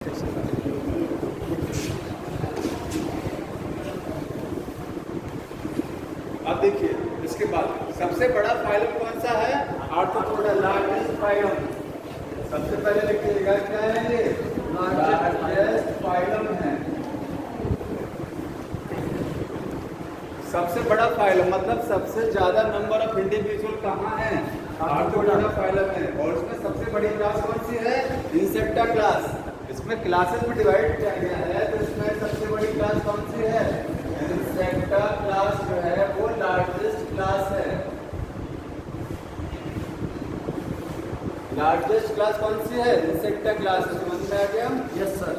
अब देखिए इसके बाद सबसे बड़ा फाइलम कौन सा है? Arthropoda, largest phylum. सबसे पहले लिखिएगा क्या है ये? लार्जेस्ट फाइलम है। सबसे बड़ा फाइलम मतलब सबसे ज्यादा नंबर ऑफ इंडिविजुअल कहाँ है? आर्थ्रोपोडा फाइलम है। और उसमें सबसे बड़ी क्लास कौन सी है? Insecta class. इसमें क्लासेस में डिवाइड किया गया है, तो इसमें सबसे बड़ी क्लास कौन सी है? इंसेक्टा क्लास जो है वो लार्जेस्ट क्लास है। लार्जेस्ट क्लास कौन सी है? Insecta class. समझ में आ गया? Yes sir.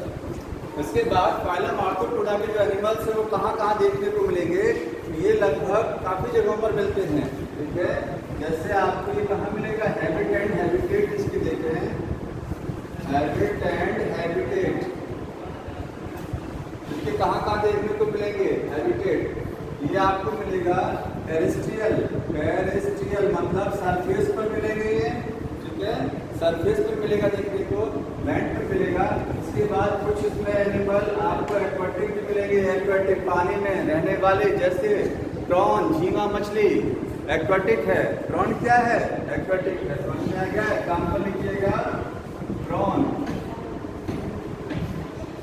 इसके बाद फाइलम आर्थ्रोपोडा के जो एनिमल्स है वो कहाँ कहाँ देखने को मिलेंगे? ये लगभग काफी जगहों पर मिलते हैं। ठीक है, जैसे आपको ये कहाँ मिलेगा? हैबिट एंड हैबिटेट इसकी देते हैं। हैबिट एंड हैबिटेट इसके कहाँ कहाँ देखने को मिलेंगे? हैबिटेट ये आपको मिलेगा टेरेस्ट्रियल। टेरेस्ट्रियल मतलब सरफेस पर मिलेंगे ये। ठीक है, सरफेस पर मिलेगा देखने को, लैंड पर मिलेगा। इसके बाद कुछ इसमें एनिमल आपको एक्वाटिक भी मिलेंगे। एक्वाटिक पानी में रहने वाले, जैसे प्रॉन, झींगा मछली एक्वाटिक है। प्रॉन क्या है? एक्वाटिक है। समझ में आ गया? एग्जाम्पल लिखिएगा, प्रॉन।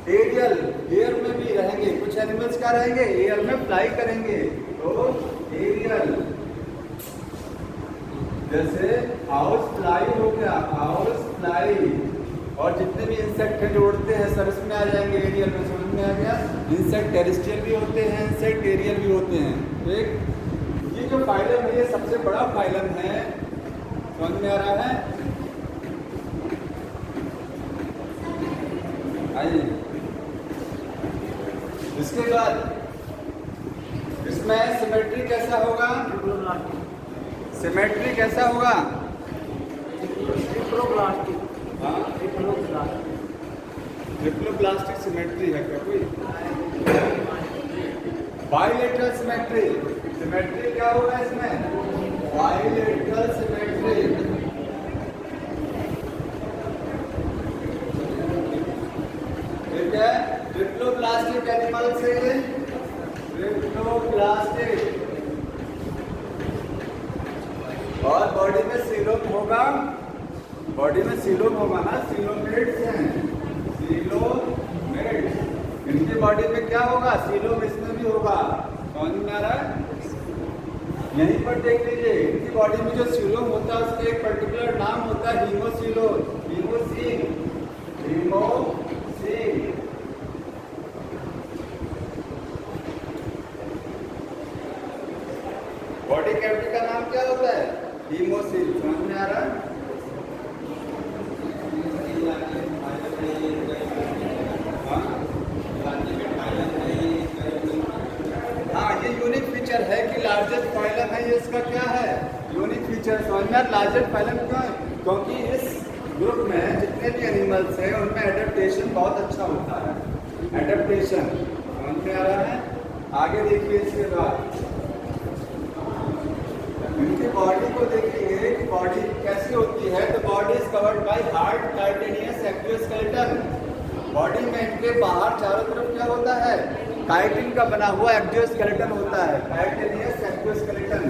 एरियल, एयर में भी रहेंगे। कुछ एनिमल्स क्या रहेंगे? एयर में फ्लाई करेंगे, तो एरियल। जैसे हाउस फ्लाई हो गया, हाउस फ्लाई। और जितने भी इंसेक्ट हैं जो उड़ते हैं सर इसमें आ जाएंगे एरियल में। समझ में आ गया? इंसेक्ट टेरेस्ट्रियल भी होते हैं, इंसेक्ट एरियल भी होते हैं। ठीक, ये जो फाइलम है ये सबसे बड़ा फाइलम है। समझ में आ रहा है? आइए, इसके बाद इसमें सिमेट्री कैसा होगा? सिमेट्री कैसा होगा? ट्रिप्लोब्लास्टिक सिमेट्री है क्या कोई? Bilateral symmetry. सिमेट्री क्या होगा इसमें? Bilateral symmetry. ठीक है, ट्रिप्लोब्लास्टिक एनिमल से ट्रिप्लोब्लास्टिक। और बॉडी में सीलोम होगा। बॉडी में सीलोम होगा ना, सीलोमेट्स हैं, सीलोमेट्स। इनकी बॉडी में क्या होगा? सीलोम इसमें भी होगा। समझ में आ रहा है? यहीं पर देख लीजिए, इनकी बॉडी में जो सीलोम होता है उसका एक पर्टिकुलर नाम होता है हीमोसीलोम, हीमोसील, हीमोसील। बॉडी कैविटी का नाम क्या होता है? हीमोसील। समझ में आ रहा है? हाँ, ये यूनिक फीचर है कि लार्जेस्ट फाइलम है। ये इसका क्या है? Unique feature. समझ में? लार्जेस्ट फाइलम क्यों है? क्योंकि इस ग्रुप में जितने भी एनिमल्स हैं उनमें एडेप्टेशन बहुत अच्छा होता है। एडेप्टेशन। समझ में आ रहा है? आगे देखिए, इसके बाद इनकी बॉडी को देखेंगे कि बॉडी कैसी होती है। तो body is covered by hard chitinous exoskeleton. Body में इनके बाहर चारों तरफ क्या होता है? काइटिन का बना हुआ एक्सोस्केलेटन होता है, काइटिनियस एक्सोस्केलेटन।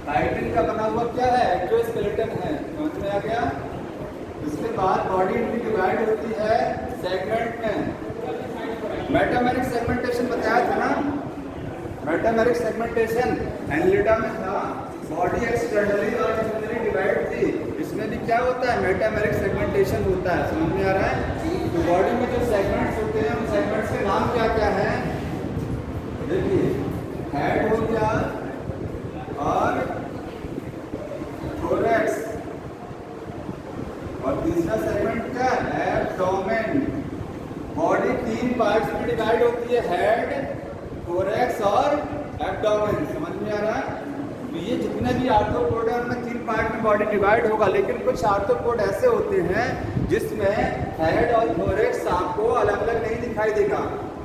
काइटिन का बना हुआ क्या है? एक्सोस्केलेटन है। समझ में आ गया? इसके बाद बॉडी इनकी डिवाइड होती है सेगमेंट में। मेटामेरिक सेगमेंटेशन बताया था ना? मेटामेरिक सेगमेंटेशन एनलिडा में था। बॉडी एक्सटर्नली और इंटरनली डिवाइड थी। इसमें भी क्या होता है? मेटामेरिक सेगमेंटेशन होता है। समझ में आ रहा है? तो बॉडी में जो सेगमेंट्स होते हैं उन सेगमेंट्स के नाम क्या क्या है? देखिए, हेड हो गया और थोरैक्स, और तीसरा सेगमेंट क्या है? एब्डोमेन। बॉडी तीन पार्ट्स में डिवाइड होती है, हेड, थोरैक्स और एब्डोमेन। समझ में आ रहा है? तो ये जितने भी आर्थ्रोपोडा में तीन पार्ट में बॉडी डिवाइड होगा, लेकिन कुछ आर्थ्रोपोड ऐसे होते हैं जिसमें हेड और थोरैक्स आपको अलग अलग नहीं दिखाई देगा।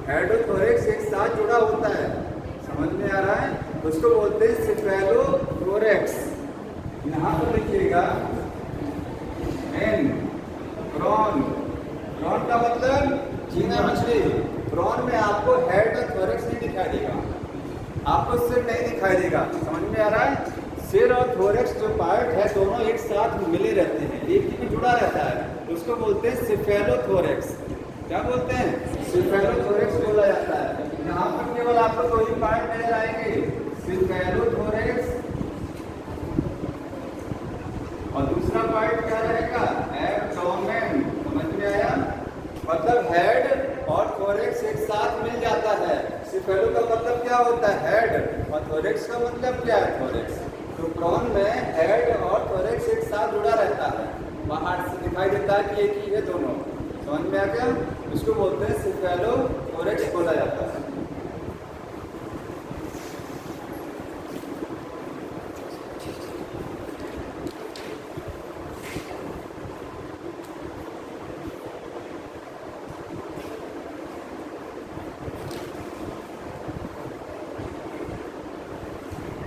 हेड और थोरैक्स एक साथ जुड़ा होता है। समझ में आ रहा है? उसको बोलते हैं सेफेलोथोरैक्स। यहाँ पर लिखिएगा एन प्रॉन। प्रॉन का मतलब झींगा मछली। प्रॉन में आपको हेड और थोरैक्स नहीं दिखाई देगा, आपको सिर नहीं दिखाई देगा। समझ में आ रहा है? सिर और थोरैक्स जो पार्ट है दोनों एक साथ मिले रहते हैं, एक ही में जुड़ा रहता है, उसको बोलते हैं सिफेलोथोरैक्स। क्या बोलते हैं? सिफेलोथोरैक्स बोला जाता है। यहाँ पर केवल आपको दो ही पार्ट नजर आएंगे, सिफेलोथोरैक्स और दूसरा पार्ट क्या रहेगा? एब्डोमेन। समझ में आया? मतलब हेड और थोरैक्स एक साथ मिल जाता है। सिफेलो का मतलब क्या होता है? हेड, और थोरैक्स का मतलब क्या है? थोरैक्स। तो प्रॉन में हेड और थोरैक्स एक साथ जुड़ा रहता है, बाहर से दिखाई देता है कि एक ही है दोनों। समझ में आ गया? इसको बोलते हैं सिफेलोथोरैक्स बोला जाता है।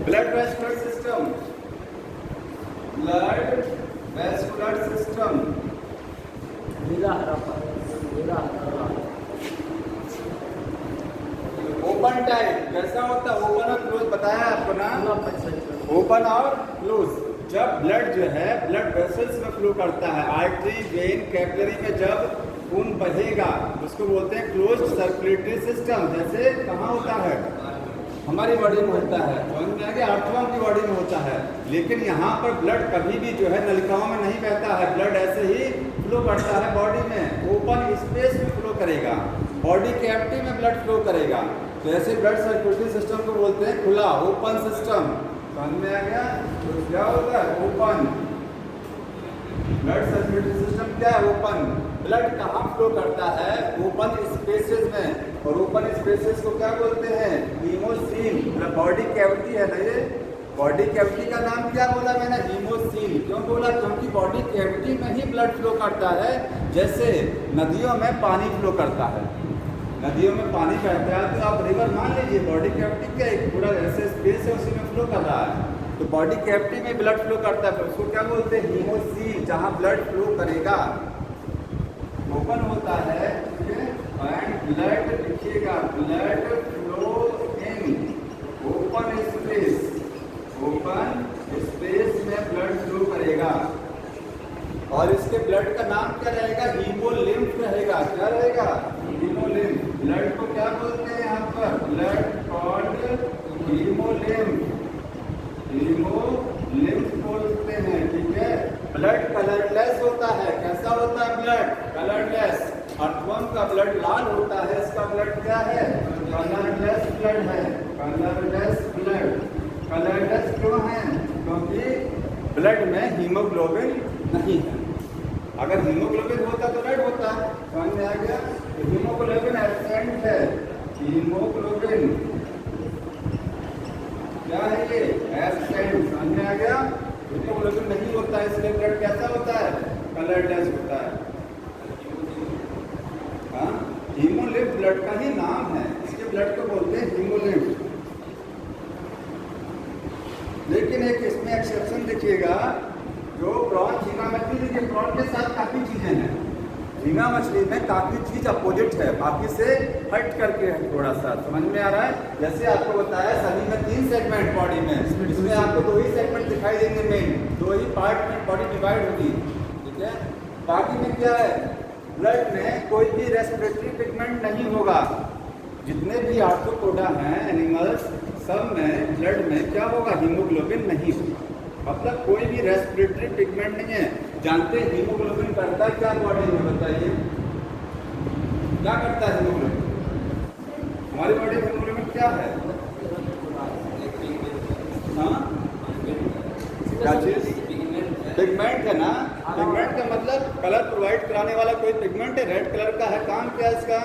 Blood vascular system, blood vascular system. Open type कैसा होता है? ओपन और क्लोज बताया आपको ना? ओपन और क्लोज। जब ब्लड जो है ब्लड वेसल्स में फ्लो करता है, आर्टरी, वेन, कैपिलरी में जब खून बहेगा उसको बोलते हैं क्लोज्ड सर्कुलेटरी सिस्टम। जैसे कहाँ होता है? हमारी बॉडी में होता है, समझ में आ गया? अर्थवर्म की बॉडी में होता है। लेकिन यहाँ पर ब्लड कभी भी जो है नलिकाओं में नहीं बहता है, ब्लड ऐसे ही फ्लो करता है बॉडी में, ओपन स्पेस में फ्लो करेगा, बॉडी कैविटी में ब्लड फ्लो करेगा। तो ऐसे ब्लड सर्कुलेटरी सिस्टम को बोलते हैं खुला, ओपन सिस्टम। समझ में आ गया? तो क्या होता है? ओपन ब्लड सर्कुलेटरी सिस्टम क्या है? ओपन। ब्लड कहाँ फ्लो करता है? ओपन स्पेसेस में। और ओपन स्पेसेस को क्या बोलते हैं? हीमोसील। मतलब बॉडी कैविटी है ना, ये बॉडी कैविटी का नाम क्या बोला मैंने? हीमोसील। क्यों बोला? क्योंकि बॉडी कैविटी में ही ब्लड फ्लो करता है। जैसे नदियों में पानी फ्लो करता है, नदियों में पानी बहता है तो आप रिवर मान लीजिए, बॉडी कैविटी क्या एक पूरा ऐसे स्पेस है उसी में फ्लो कर रहा है। तो बॉडी कैविटी में ब्लड फ्लो करता है, उसको क्या बोलते हैं? हीमोसील, जहाँ ब्लड फ्लो करेगा। ओपन होता है एंड ब्लड लिखिएगा, blood flow in open space, open space में ब्लड फ्लो करेगा। और इसके ब्लड का नाम क्या रहेगा? हीमोलिम्फ रहेगा। क्या रहेगा? हीमोलिम्फ। ब्लड को क्या बोलते हैं यहाँ पर? ब्लड कॉल्ड हीमोलिम्फ, हीमोलिम्फ बोलते हैं। ठीक है? ब्लड कलरलेस होता है। कैसा होता है ब्लड? कलरलेस। अर्थवर्म का ब्लड लाल होता है, इसका ब्लड क्या है? कलरलेस ब्लड है, कलरलेस ब्लड। कलरलेस क्यों है? क्योंकि ब्लड में हीमोग्लोबिन नहीं है। अगर हीमोग्लोबिन होता तो रेड होता। समझ में आ गया? तो हीमोग्लोबिन एब्सेंट है। हीमोग्लोबिन क्या है? ये एब्सेंट। समझ में आ गया? हीमोग्लोबिन नहीं होता है, इसलिए ब्लड कैसा होता है? कलरलेस होता है। हाँ, हीमोलिम्फ ब्लड का ही नाम है, इसके ब्लड को बोलते हैं हीमोलिम्फ। लेकिन एक इसमें एक्सेप्शन देखिएगा, जो प्रॉन झींगा मछली, देखिए प्रॉन के साथ काफ़ी चीज़ें हैं। झींगा मछली में काफ़ी चीज़ अपोजिट है, बाकी से हट करके है थोड़ा सा। समझ में आ रहा है? जैसे आपको बताया सभी में 3 सेगमेंट बॉडी में, इसमें आपको 2 ही सेगमेंट दिखाई देंगे, मेन 2 ही पार्ट में बॉडी डिवाइड होगी। ठीक है? बाकी में क्या है? ब्लड में कोई भी रेस्पिरेटरी पिगमेंट नहीं होगा। जितने भी आर्थ्रोपोडा हैं एनिमल्स, सब में ब्लड में क्या होगा? हीमोग्लोबिन नहीं होगा। मतलब कोई भी रेस्पिरेटरी पिगमेंट नहीं है। जानते हैं हीमोग्लोबिन करता है क्या बॉडी में? बताइए क्या करता है हीमोग्लोबिन? हमारी बॉडी में हीमोग्लोबिन क्या है? हाँ, क्या चीज? पिगमेंट है ना। पिगमेंट का मतलब कलर प्रोवाइड कराने वाला कोई पिगमेंट है, रेड कलर का है। काम क्या है इसका?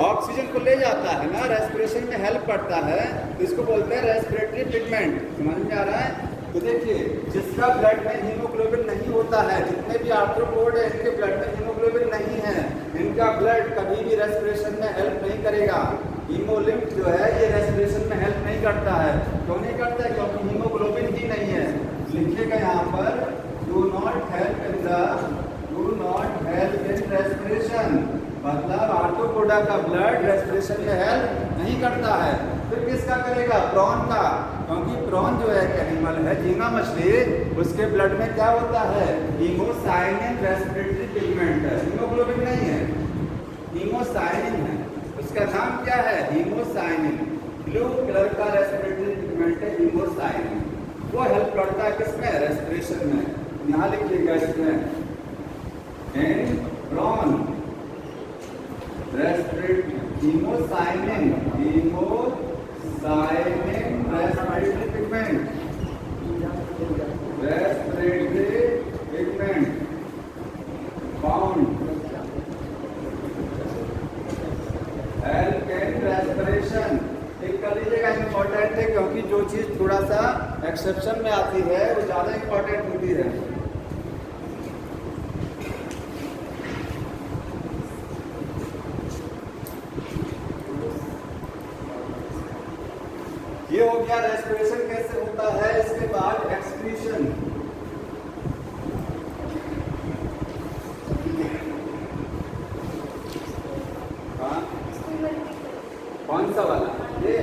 ऑक्सीजन को ले जाता है ना, रेस्पिरेशन में हेल्प करता है, तो इसको बोलते हैं रेस्पिरेटरी पिगमेंट। समझ में आ रहा है? तो देखिए, जिसका ब्लड में हीमोग्लोबिन नहीं होता है, जितने भी आर्थ्रोपोड है इनके ब्लड में हीमोग्लोबिन नहीं है, इनका ब्लड कभी भी रेस्पिरेशन में हेल्प नहीं करेगा। हीमोलिम्फ जो है ये रेस्पिरेशन में हेल्प नहीं करता है। क्यों नहीं करता है? क्योंकि हीमोग्लोबिन ही नहीं है। लिखिएगा यहाँ पर do not help in respiration, मतलब आर्थ्रोपोडा का ब्लड रेस्पिरेशन में हेल्प नहीं करता है। फिर किसका करेगा? प्रॉन का, क्योंकि प्रॉन जो है एनिमल है, झींगा मछली, उसके ब्लड में क्या होता है? हीमोसाइनिन रेस्पिरेटरी पिगमेंट है, हीमोग्लोबिन नहीं है, हीमोसाइनिन है। उसका नाम क्या है? हीमोसाइनिन। ब्लू कलर का रेस्पिरेटरी पिगमेंट है हीमोसाइनिन, वो हेल्प करता है किसमें? रेस्पिरेशन में। यहाँ लिखिएगा इसमें in prawn respiratory haemocyanin respiratory pigment found help in respiration. एक कर लीजिएगा, इंपॉर्टेंट है, क्योंकि जो चीज थोड़ा सा एक्सेप्शन में आती है वो ज्यादा इंपॉर्टेंट होती है। ये हो गया रेस्पिरेशन कैसे होता है। इसके बाद एक्सक्रीशन, कौन सा वाला? ये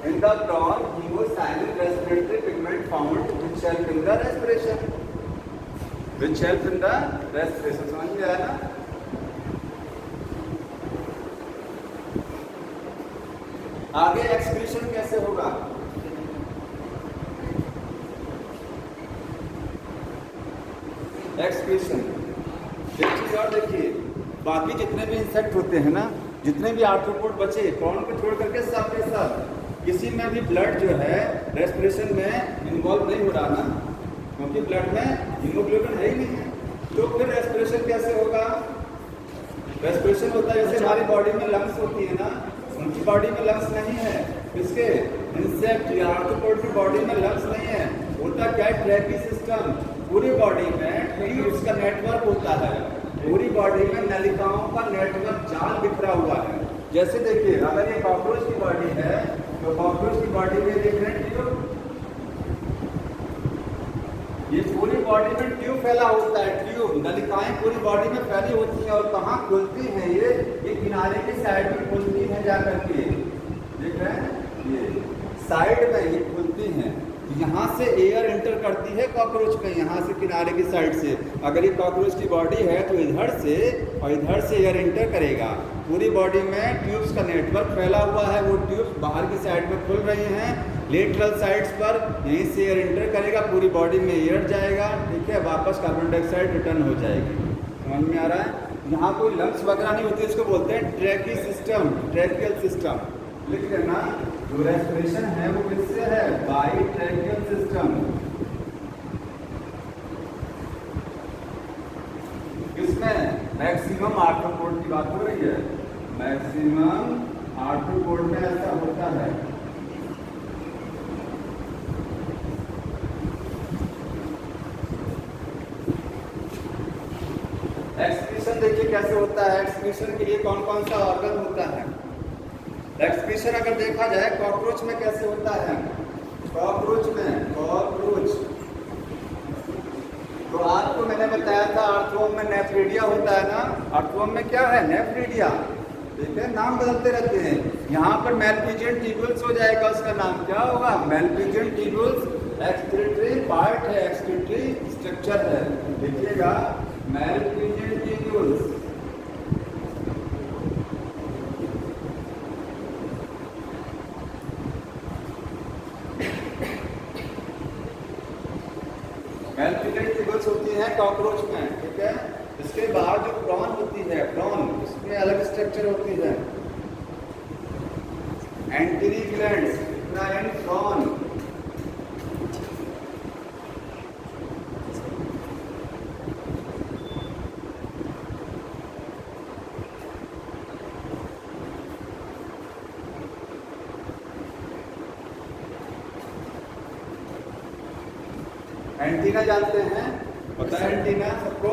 in the prawn haemocyanin respiratory pigment found which help in the respiration, समझ में आया ना? आगे एक्सक्रीशन कैसे होगा? एक्सक्रीशन एक चीज और देखिए, बाकी जितने भी इंसेक्ट होते हैं ना, जितने भी आर्थ्रोपोड बचे प्रॉन को छोड़ करके सब के सब, किसी में भी ब्लड जो है रेस्पिरेशन में इन्वॉल्व नहीं हो रहा ना, क्योंकि ब्लड में हीमोग्लोबिन है ही नहीं है। तो फिर रेस्पिरेशन कैसे होगा? रेस्पिरेशन होता है जैसे हमारी बॉडी में लंग्स होती है ना, उनकी बॉडी में लंग्स नहीं है, किसके? इंसेक्ट या आर्थ्रोपोड की बॉडी में लंग्स नहीं है। होता क्या है? ट्रैकी सिस्टम, पूरी बॉडी में ट्यूब्स का नेटवर्क होता है, पूरी बॉडी में नलिकाओं का नेटवर्क जाल बिखरा हुआ है। जैसे देखिए, अगर ये कॉकरोच की बॉडी है तो कॉकरोच की बॉडी में देख रहे हैं ट्यूब, ये पूरी बॉडी में ट्यूब फैला होता है, ट्यूब नलिकाएं पूरी बॉडी में फैली होती हैं। और कहाँ खुलती हैं? ये किनारे की साइड में खुलती हैं जाकर के, देख रहे हैं, ये साइड में ये खुलती हैं। यहाँ से एयर एंटर करती है कॉकरोच में, यहाँ से किनारे की साइड से। अगर ये कॉकरोच की बॉडी है तो इधर से और इधर से एयर एंटर करेगा। पूरी बॉडी में ट्यूब्स का नेटवर्क फैला हुआ है, वो ट्यूब्स बाहर की साइड में खुल रही हैं, लेटरल साइड्स पर, यहीं से एयर एंटर करेगा, पूरी बॉडी में एयर जाएगा, ठीक है, वापस कार्बन डाइऑक्साइड रिटर्न हो जाएगी। समझ में आ रहा है? यहाँ कोई लंग्स वगैरह नहीं होती, इसको बोलते हैं ट्रैकी सिस्टम, ट्रैकियल सिस्टम। लिख लेना, जो रेस्पिरेशन है वो किससे है? By tracheal system. किसमें? मैक्सिमम आर्थ्रोपोड की बात हो रही है, मैक्सिमम आर्थ्रोपोड में ऐसा होता है। एक्सक्रीशन देखिए कैसे होता है। एक्सक्रीशन के लिए कौन कौन सा ऑर्गन होता है? एक्सक्रीशन अगर देखा जाए कॉकरोच में कैसे होता है? कॉकरोच तो आपको मैंने बताया था आर्थ्रोम में नेफ्रिडिया होता है ना। आर्थ्रोम में क्या है? नेफ्रिडिया। देखिए नाम बदलते रहते हैं। यहाँ पर मेलपिजियन ट्यूब्यूल्स हो जाएगा, उसका नाम क्या होगा? मेलपिजियन ट्यूब्यूल्स एक्सक्रीटरी पार्ट है, एक्सक्रीटरी स्ट्रक्चर है। देखिएगा मेलपिजियन ट्यूब्यूल्स, होती है कॉकरोच में, ठीक है। इसके बाहर जो प्रॉन होती है, प्रॉन, उसमें अलग स्ट्रक्चर होती है, एंटीरी ग्लैंड्स इन प्रॉन। एंटीना जानते हैं, पता है एंटीना सबको?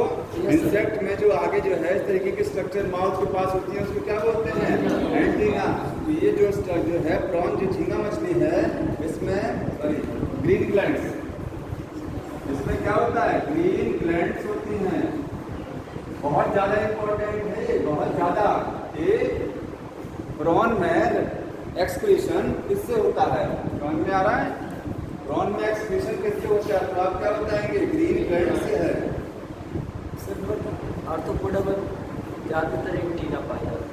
इंसेक्ट में जो आगे जो है इस तरीके की स्ट्रक्चर माउथ के पास होती है उसको क्या बोलते हैं? एंटीना। तो ये जो है प्रॉन जो झींगा मछली है इसमें ग्रीन ग्लैंड्स, इसमें क्या होता है? ग्रीन ग्लैंड्स होती हैं। बहुत ज़्यादा इंपॉर्टेंट है, बहुत ज़्यादा। ये प्रॉन में एक्सक्रीशन किससे होता है? प्रॉन में आ रहा है? प्रॉन में एक्सक्रीशन किससे होता है? तो आप क्या बताएंगे? ग्रीन ग्लैंड से है। आर्थ्रोपोडा में ज़्यादातर एंटीना पाया जाता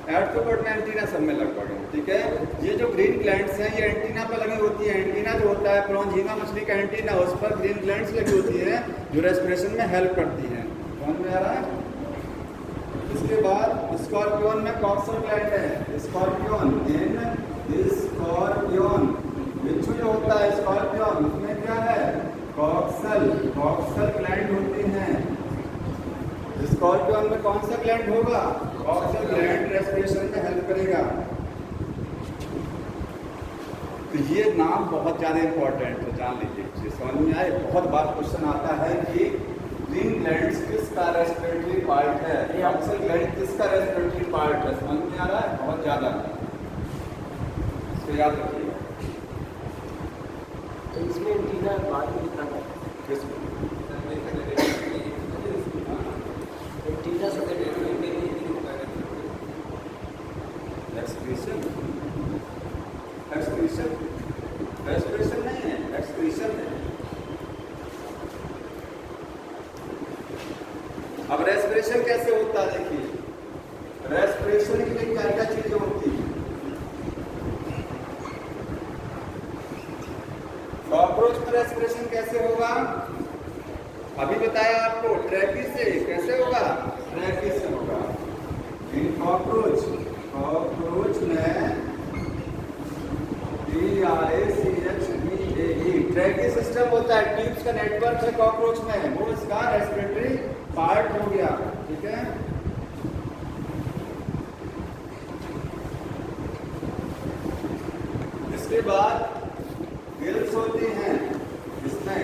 है। आर्थ्रोपोड में एंटीना सब में लगभग है, ठीक है। ये जो ग्रीन ग्लैंड्स हैं ये एंटीना पर लगी होती है। एंटीना जो होता है प्रॉन झींगा मछली का एंटीना, उस पर ग्रीन ग्लैंड्स लगी होती है जो रेस्पिरेशन में हेल्प करती हैं। समझ में आ रहा है? इसके बाद स्कॉर्पियन में कॉक्सल ग्लैंड है। स्कॉर्पियन बिच्छू जो होता है स्कॉर्पियन, उसमें क्या है? कॉक्सल ग्लैंड होती हैं। स्कॉर्पियन में कौन सा ग्लैंड होगा? कॉक्सल ग्लैंड रेस्पिरेशन में हेल्प करेगा। तो ये नाम बहुत ज़्यादा इंपॉर्टेंट है, जान लीजिए, समझ में आए। बहुत बार क्वेश्चन आता है कि ग्रीन ग्लैंड्स किसका रेस्पिरेटरी पार्ट है? कॉक्सल ग्लैंड किसका रेस्पिरेटरी पार्ट है? समझ में आ रहा है? बहुत ज़्यादा, इसको याद रखिएगा। तो इसमें एंटीना बाद में दिखाना है। किसमें? एंटीना से रेस्पिरेशन नहीं है, एक्सक्रीशन है। अब रेस्पिरेशन कैसे होता है? देखिए, रेस्पिरेशन के लिए क्या क्या चीजें होती है? कॉकरोच में रेस्पिरेशन कैसे होगा? अभी बताया आपको, ट्रैकी से। कैसे होगा? ट्रैकी से होगा। इन कॉकरोच में ट्रैकी सिस्टम होता है, ट्यूब्स का नेटवर्क है कॉकरोच में, वो इसका रेस्पिरेटरी पार्ट हो गया, ठीक है। इसके बाद गिल्स होती हैं। इसमें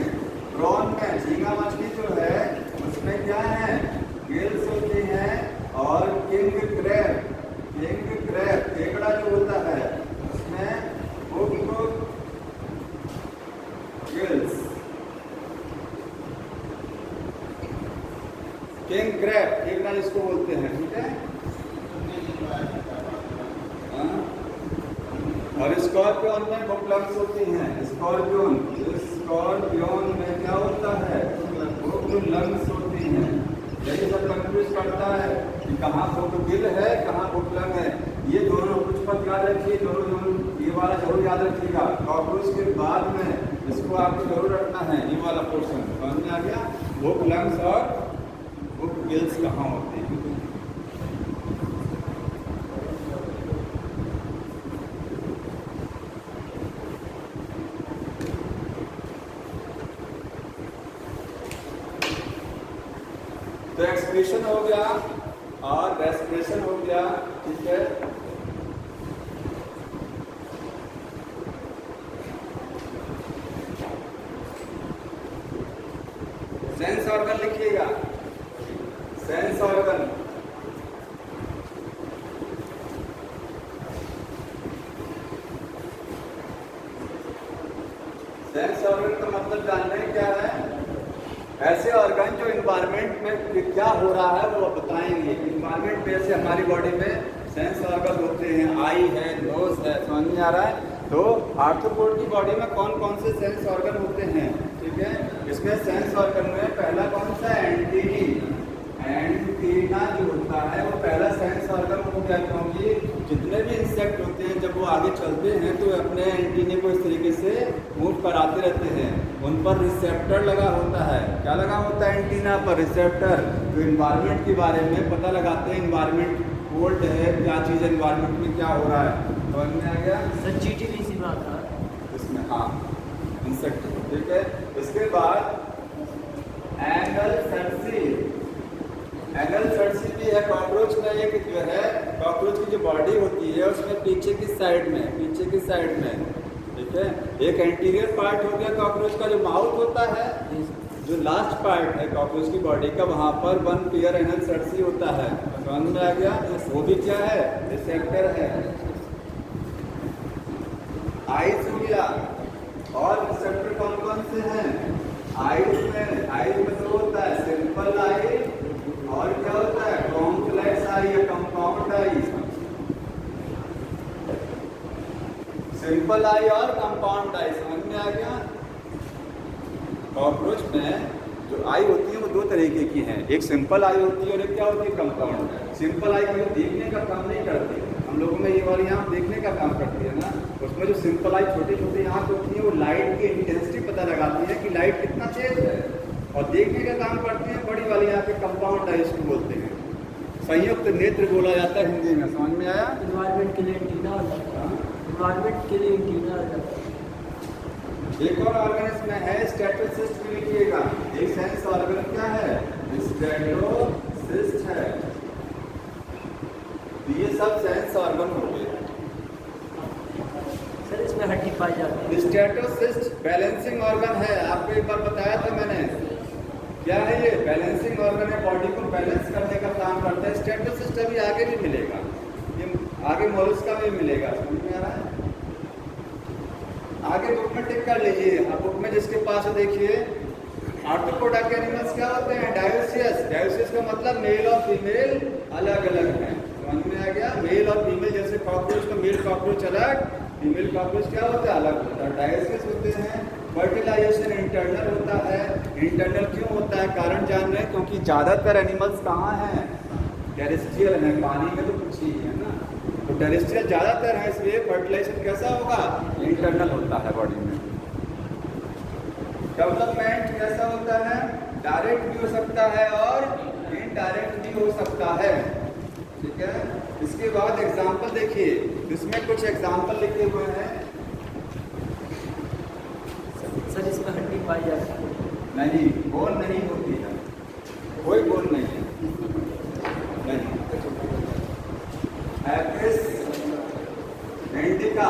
प्रॉन में झींगा मछली जो है उसमें क्या है? गिल्स होती हैं। और किंग क्रैब केकड़ा जो होता है उसमें गिल्स। किंग क्रैब केकड़ा जिसको बोलते हैं, ठीक है। और स्कॉर्पियन में बुकलंग्स होती हैं। स्कॉर्पियन में क्या होता है? बुकलंग्स होती हैं। यही सब कंफ्यूज करता है कि कहाँ बुकगिल है, कहाँ बुकलंग है। ये दोनों कुछ पद याद रखिए, दोनों ये वाला जरूर याद रखिएगा। कॉकरोच के बाद में इसको आपको जरूर रखना है, ये वाला पोर्शन समझ में आ गया। बुकलंग्स और बुकगिल्स कहाँ होते हैं? तो एक्सप्रेशन हो गया और रेस्पिरेशन हो गया, ठीक है। सेंस ऑर्गन लिखिएगा। सेंस ऑर्गन का मतलब जानना है क्या है? ऐसे ऑर्गन जो इन्वायरमेंट में क्या हो रहा है वो बताएंगे। इन्वायरमेंट में से हमारी बॉडी में सेंस ऑर्गन होते हैं, आई है, नोज है, समझ में आ रहा है। तो आर्थ्रोपोड की बॉडी में कौन कौन से सेंस ऑर्गन होते हैं, ठीक है। इसमें सेंस ऑर्गन में पहला कौन सा? एंटीना जो होता है वो पहला सेंस ऑर्गन हो गया, क्योंकि जितने भी इंसेक्ट होते हैं जब वो आगे चलते हैं तो अपने एंटीने को इस तरीके से मूव कराते रहते हैं। उन पर रिसेप्टर लगा होता है। क्या लगा होता है? एंटीना पर रिसेप्टर, जो इन्वायरमेंट के बारे में पता लगाते हैं। इन्वायरमेंट कोल्ड है, क्या चीज़ इन्वायरमेंट में क्या हो रहा है, समझ में आ गया। सर चींटी सी बात है इसमें, हाँ, इंसेक्ट, ठीक है। इसके बाद एंगल सर्सी भी है कॉकरोच में। एक जो है कॉकरोच की जो बॉडी होती है उसमें पीछे की साइड में, ठीक है। एक एंटीरियर पार्ट हो गया कॉकरोच का, जो माउथ होता है, जो लास्ट पार्ट है कॉकरोच की बॉडी का, वहाँ पर 1 पेयर एनल सर्सी होता है। समझ में आ गया? वो भी क्या है? रिसेप्टर है। आइज हो गया। और रिसेप्टर कौन कौन से हैं? आइज में तो होता है सिंपल आई, और क्या होता है? कॉम्प्लेक्स आई या कंपाउंड आई। सिंपल आई और कंपाउंड आई, समझ में आ गया? कॉकरोच में जो आई होती है वो 2 तरीके की हैं, एक सिंपल आई होती है और एक क्या होती है? कंपाउंड। सिंपल आई मतलब देखने का काम नहीं करती, हम लोगों में ये वाली आँख देखने का काम करती है ना। उसमें जो सिंपल आई छोटी छोटी आँख होती है वो लाइट की इंटेंसिटी पता लगाती है कि लाइट कितना तेज है, और देखने का काम करती है बड़ी वाली आँखें कंपाउंड आई इसको बोलते हैं। संयुक्त नेत्र बोला जाता है हिंदी में। समझ में आया? इन्वायरमेंट के लिए एंटीना होता है। इन्वायरमेंट के लिए एंटीना होता है। एक और ऑर्गेनिज्म है स्टेटोसिस्ट भी लिखिएगा। एक सेंस ऑर्गन क्या है? स्टेटोसिस्ट है। ये सब सेंस ऑर्गन हो गए। सर इसमें हड्डी पाई जाती है। स्टेटोसिस्ट बैलेंसिंग ऑर्गन है, आपको एक बार बताया था मैंने। क्या है ये? बैलेंसिंग ऑर्गन है, बॉडी को बैलेंस करने का काम करता है। स्टेटोसिस्ट अभी आगे भी मिलेगा, ये आगे मोलस्का में मिलेगा। समझ में आ रहा है? आगे बुक में टिक कर लीजिए। अब बुक में जिसके पास है देखिए, आर्थ्रोपोडा के एनिमल्स क्या होते हैं? डायोसियस। डायोसियस का मतलब मेल और फीमेल अलग अलग हैं। समझ में आ गया? मेल और फीमेल, जैसे कॉकरोच का मेल कॉकरोच अलग, फीमेल कॉकरोच क्या होता है? अलग होता है। डायोसियस होते हैं। फर्टिलाइजेशन इंटरनल होता है। इंटरनल क्यों होता है? कारण जान रहे हैं, क्योंकि ज़्यादातर एनिमल्स कहाँ हैं? टेरेस्ट्रियल हैं, पानी में तो कुछ ही है ना, तो टेरेस्ट्रियल ज़्यादातर है, इसलिए फर्टिलाइजेशन कैसा होगा? इंटरनल होता है बॉडी में। डेवलपमेंट कैसा होता है? डायरेक्ट भी हो सकता है और इनडायरेक्ट भी हो सकता है। ठीक है? इसके बाद एग्जाम्पल देखिए, इसमें कुछ एग्जाम्पल लिखे हुए हैं। सर इसमें हड्डी पाई जाती है। नहीं, बोन नहीं होती है, कोई बोन नहीं है। नहीं। Apis indica.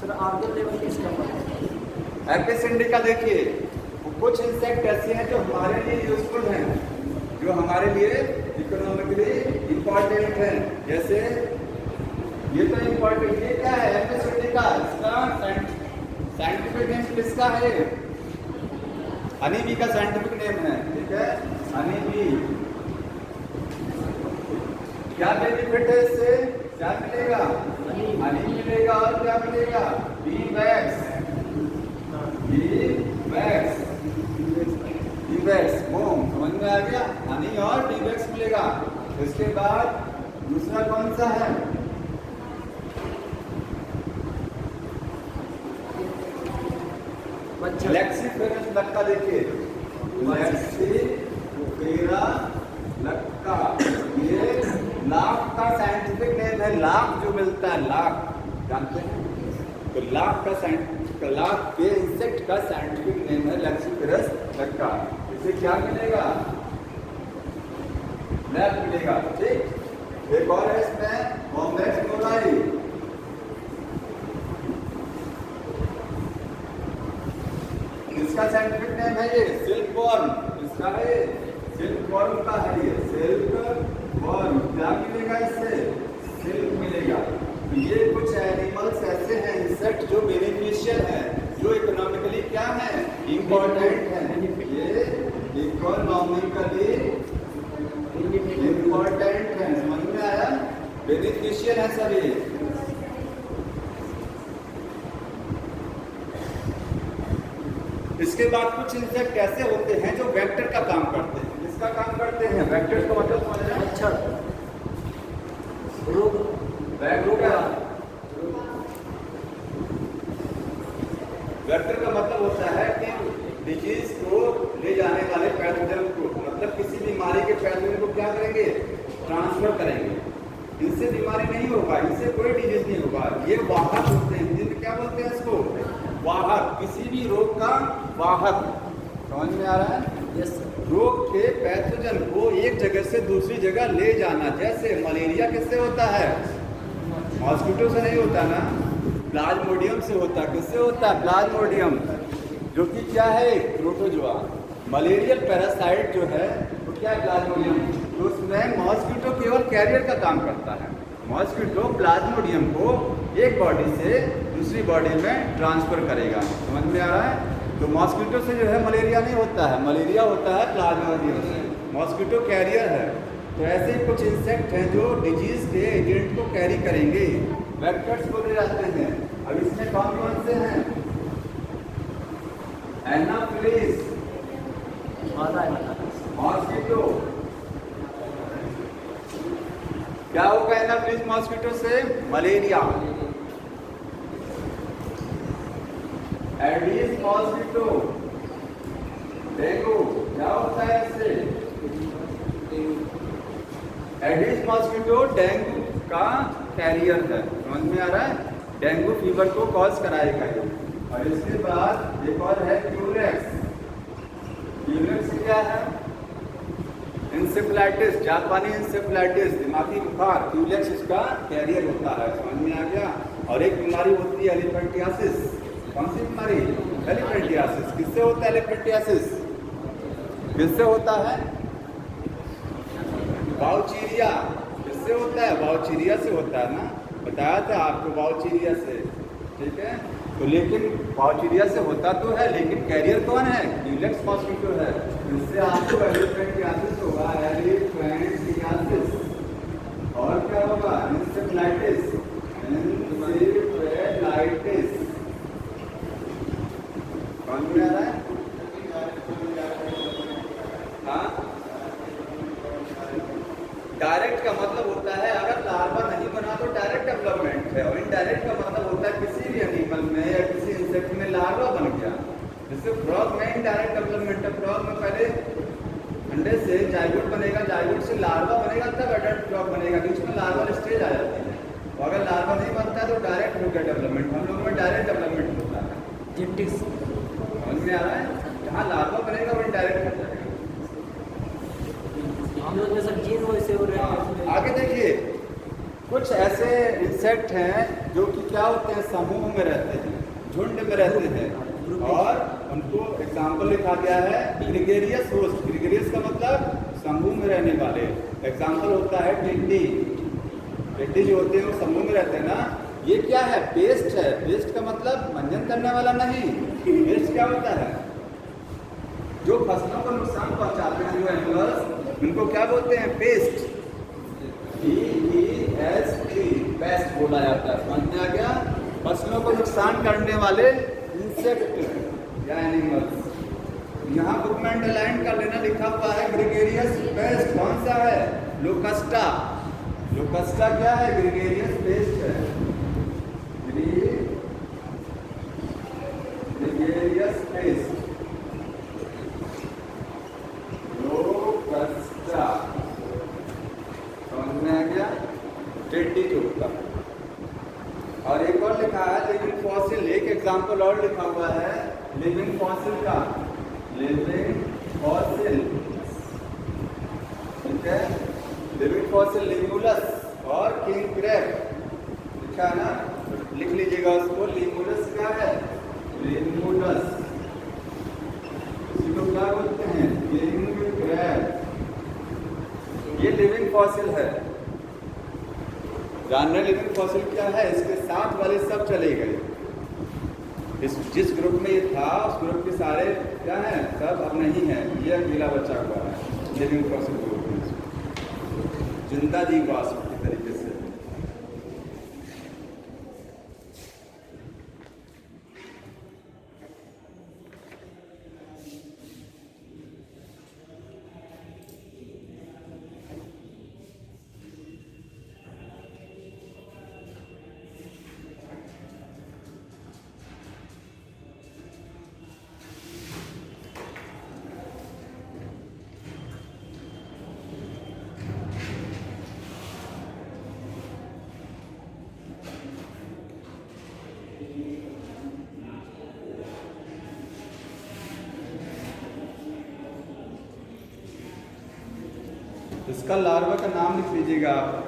Sir organ level किसका पता? एपिस इंडिका देखिए, कुछ इंसेक्ट ऐसे हैं जो हमारे लिए यूजफुल हैं, जो हमारे लिए इकोनॉमिकली इम्पोर्टेंट हैं। जैसे ये तो इम्पोर्टेंट, ये क्या है? Apis indica. इसका साइंटिफिक नेम किसका है? हनी बी का साइंटिफिक नेम है। ठीक है? Honey bee. क्या बेनिफिट है इससे? क्या मिलेगा? हनी मिलेगा, और क्या मिलेगा? B wax. B wax, B wax मोम। समझ में आ गया? हनी और बी वैक्स मिलेगा। इसके बाद दूसरा कौन सा है? लेक्सिफेरस लक्का। देखिए, लेक्सिफेरा लक्का, ये लाख का साइंटिफिक नेम है। लाख जो मिलता है, लाख जानते हैं? तो लाख के इंसेक्ट का साइंटिफिक नेम है लेक्सिफेरस लक्का। इसे क्या मिलेगा? लैब मिलेगा। ठीक? एक और है इसमें, वॉम्बैक्स मोलाई। इसका साइंटिफिक नेम है ये सिल्क वॉर्म। इसका है सिल्क वॉर्म का है, ये सिल्क वॉर्म। क्या मिलेगा इससे? सिल्क मिलेगा। तो ये कुछ एनिमल्स ऐसे हैं, इंसेक्ट, जो बेनिफिशियल है, जो इकोनॉमिकली क्या है? इम्पोर्टेंट है। ये इकोनॉमिकली इम्पोर्टेंट है। समझ में आया? बेनिफिशियल है सभी। इसके बाद कुछ इंसेक्ट ऐसे होते हैं जो वेक्टर का काम करते हैं। किसका काम करते हैं? वेक्टर का मतलब समझ रहे हैं? अच्छा, रोग वेक्टर का मतलब होता है कि डिजीज को ले जाने वाले पैथोजन को, मतलब किसी बीमारी के पैथोजन को क्या करेंगे? ट्रांसफर करेंगे। इनसे बीमारी नहीं होगा, इनसे कोई डिजीज नहीं होगा। ये वाहक होते हैं। हिंदी में क्या बोलते हैं इसको? वाहक। किसी भी रोग का वाहक। समझ में आ रहा है? Yes sir. रोग के पैथोजन को एक जगह से दूसरी जगह ले जाना। जैसे मलेरिया किससे होता है? मॉस्किटो से नहीं होता ना, प्लाज्मोडियम से होता है। किससे होता है? प्लाज्मोडियम, जो कि क्या है? प्रोटोजोआ। मलेरियल पैरासाइट जो है वो क्या है, प्लाज्मोडियम। तो उसमें मॉस्किटो केवल कैरियर का काम करता है। मॉस्किटो प्लाज्मोडियम को एक बॉडी से दूसरी बॉडी में ट्रांसफ़र करेगा। समझ में आ रहा है? तो मॉस्किटो से जो है मलेरिया नहीं होता है, मलेरिया होता है प्लाज्मोडियम से। मॉस्किटो कैरियर है। तो ऐसे कुछ इंसेक्ट हैं जो डिजीज़ के एजेंट को कैरी करेंगे, वेक्टर्स बोले जाते हैं। अब इसमें कौन कौन से हैं? Anopheles, mosquito. क्या होगा एनाफिलिस मॉस्किटो से? मलेरिया। Aedes mosquito, dengue. क्या होता है इससे? एडिस मॉस्किटो डेंगू का कैरियर है। समझ में आ रहा है? डेंगू फीवर को कॉज कराएगा ये। और इसके बाद एक और है क्यूलेक्स। क्यूलेक्स क्या है? इंसेफ्लाइटिस, जापानी इंसेफ्लाइटिस, दिमागी बुखार। क्यूलेक्स इसका कैरियर होता है। समझ में आ गया? और एक बीमारी होती है एलिफेंटियासिस। कौन सी बीमारी? एलिफेंटियासिस। किससे होता है एलिफेंटियासिस? किससे होता है? वाउचीरिया। किससे होता है? वाउचीरिया से होता है ना, बताया था आपको, वाउचीरिया से। ठीक है? तो लेकिन वाउचीरिया से होता तो है, लेकिन कैरियर कौन है? क्यूलेक्स मॉस्किटो है। इससे आपको एलिफेंटियासिस होगा, एलिफेंटियासिस। और क्या होगा? Encephalitis, encephalitis. कौन में आ रहा है? हाँ, डायरेक्ट का मतलब होता है अगर लार्वा नहीं बना तो डायरेक्ट डेवलपमेंट है, और इनडायरेक्ट का मतलब होता है किसी भी एनिमल में या किसी इंसेक्ट में लार्वा बन गया। जैसे फ्रॉग में इनडायरेक्ट डेवलपमेंट है। फ्रॉग में पहले अंडे से जाइगोट बनेगा, जाइगोट से लार्वा बनेगा, तब एडल्ट फ्रॉग बनेगा। बीच में लार्वल स्टेज आ जाती है। तो अगर लार्वा नहीं बनता तो डायरेक्ट हो गया डेवलपमेंट। हम लोगों में डायरेक्ट डेवलपमेंट होता है। जेनेटिक्स समझ में आ रहा है? जहाँ लार्वा बनेगा वो इनडायरेक्ट हो जाएगा। हम लोग में सब जीन वैसे हो रहे हैं। आगे देखिए, कुछ ऐसे इंसेक्ट हैं जो कि क्या होते हैं, समूह में रहते हैं, झुंड में रहते हैं, और उनको एग्जाम्पल लिखा गया है ग्रेगेरियस होस्ट। ग्रेगेरियस का मतलब समूह में रहने वाले। एग्जाम्पल होता है टिड्डी। टिड्डी जो होते हैं वो समूह में रहते हैं ना। ये क्या है? पेस्ट है। पेस्ट का मतलब मंजन करने वाला नहीं। पेस्ट क्या होता है? जो फसलों को नुकसान पहुंचाते हैं, जो एनिमल्स, उनको क्या बोलते हैं? पेस्ट। PEST, पेस्ट बोला जाता है। समझ में आ गया? फसलों को नुकसान करने वाले इंसेक्ट या एनिमल्स। यहाँ बुक में अंडरलाइन कर लेना, लिखा हुआ है ग्रेगेरियस पेस्ट। कौन सा है? लोकस्टा। लोकस्टा क्या है? ग्रेगेरियस पेस्ट है। Gregarious paste, लोकस्टा। समझ में आ गया? टिड्डी जो होता है। और एक और लिखा है लिविंग फॉसिल। एक एग्जाम्पल और लिखा हुआ है लिविंग फॉसिल का। लिविंग फॉसिल, ठीक है? लिविंग फॉसिल लिमुलस और किंग क्रैब लिखा है ना, लिख लीजिएगा उसको। लिमुलस क्या है? लिमुलस। इसी को क्या बोलते हैं? King crab. ये लिविंग फॉसिल है। जान रहे लिविंग फॉसिल क्या है? इसके साथ वाले सब चले गए। इस जिस ग्रुप में ये था उस ग्रुप के सारे क्या हैं? सब अब नहीं है। ये अकेला बचा हुआ है लिविंग फॉसिल ग्रुप में, जिंदा जीवाश्म की तरीके से। इसका लार्वा का नाम लिख लीजिएगा आप।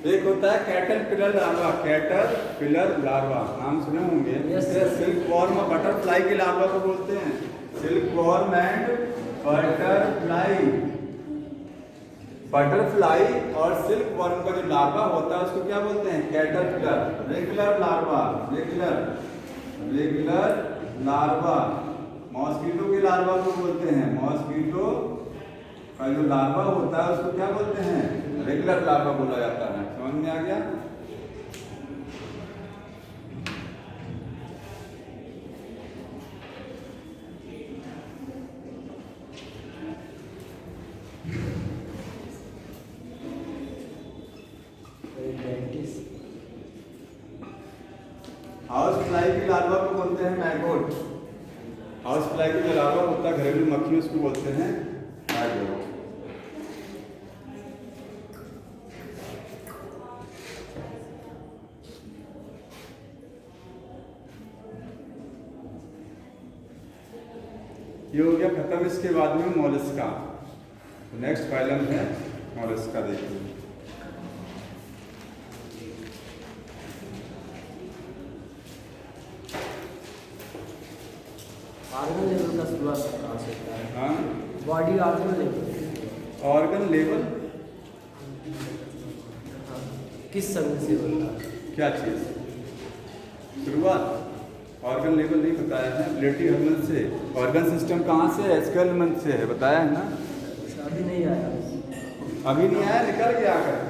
एक होता है कैटरपिलर लार्वा, कैटरपिलर लार्वा नाम सुने होंगे। सिल्क वॉर्म और बटरफ्लाई के लार्वा को बोलते हैं silk worm and butterfly. Butterfly और सिल्क वॉर्म का जो लार्वा होता है उसको क्या बोलते हैं? Caterpillar. Regular larva, regular larva. Mosquito के लार्वा को बोलते हैं, मॉस्किटो का जो लार्वा होता है उसको क्या बोलते हैं? रेगुलर लार्वा बोला जाता है। समझ में आ गया? हाउस फ्लाई के लार्वा को बोलते हैं मैगोट। हाउस फ्लाई के जो लार्वा होता है घरेलू मक्खी उसको बोलते हैं मैगोट। ये हो गया खत्म। इसके बाद में मोलस्का, नेक्स्ट फाइलम है मोलस्का। देखिए ऑर्गन लेवल का शुरुआत कहाँ से होता है? हाँ, body organ level. Organ level किस समय से होता है? क्या चीज? शुरुआत ऑर्गन लेवल नहीं बताया है, प्लेटी हर्मन से। ऑर्गन सिस्टम कहाँ से है? स्केलमन से है, बताया है ना? अभी नहीं आया, अभी नहीं आया, निकल गया करके।